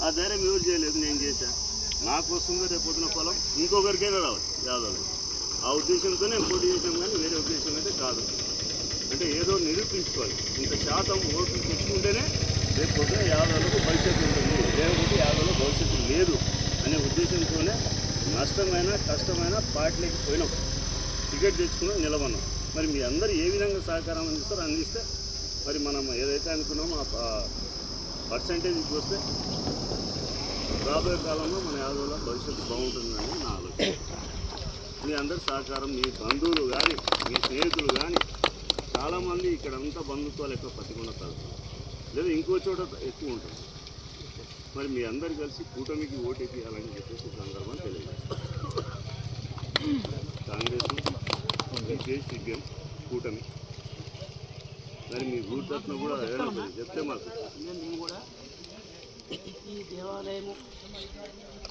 ఆ ధైర్యం ఎవరు చేయలేదు, నేను చేశాను. నాకు వస్తుందో రేపు పొద్దున పొలం ఇంకొకరికైనా రావచ్చు యాదవ్. ఆ ఉద్దేశంతో నేను పోటీ చేసాం, కానీ వేరే ఉద్దేశం అయితే కాదు. అంటే ఏదో నిరూపించుకోవాలి, ఇంత శాతం ఓట్లు తెచ్చుకుంటేనే రేపు పొద్దున యాదవ్లకు భవిష్యత్తు ఉంటుంది, లేకపోతే యాదవ్లో భవిష్యత్తు లేదు అనే ఉద్దేశంతోనే నష్టమైన కష్టమైన పార్టీలకు పోయినాం, టికెట్ తెచ్చుకున్నాం, నిలబడినాం. మరి మీ అందరూ ఏ విధంగా సహకారం అందిస్తారో అందిస్తే మరి మనం ఏదైతే అనుకున్నామో ఆ పర్సంటేజ్కి వస్తే రాబోయే కాలంలో మన యాదవ్లో భవిష్యత్తు బాగుంటుందని నా ఆలోచన. మీ అందరి సహకారం, మీ బంధువులు కానీ మీ స్నేహితులు కానీ చాలామంది ఇక్కడ అంతా బంధుత్వాలు ఎక్కువ పత్తికొండ కాదు, లేదా ఇంకో చోట ఎక్కువ ఉంటుంది. మరి మీ అందరు కలిసి కూటమికి ఓటేయాలని చెప్పేసి సందర్భం తెలియజేస్తాం. కాంగ్రెస్ సిపిఎం కూటమి మరి మీ ఊరి తరఫున కూడా చెప్తే మాకు మేము కూడా ఈ దేవాలయము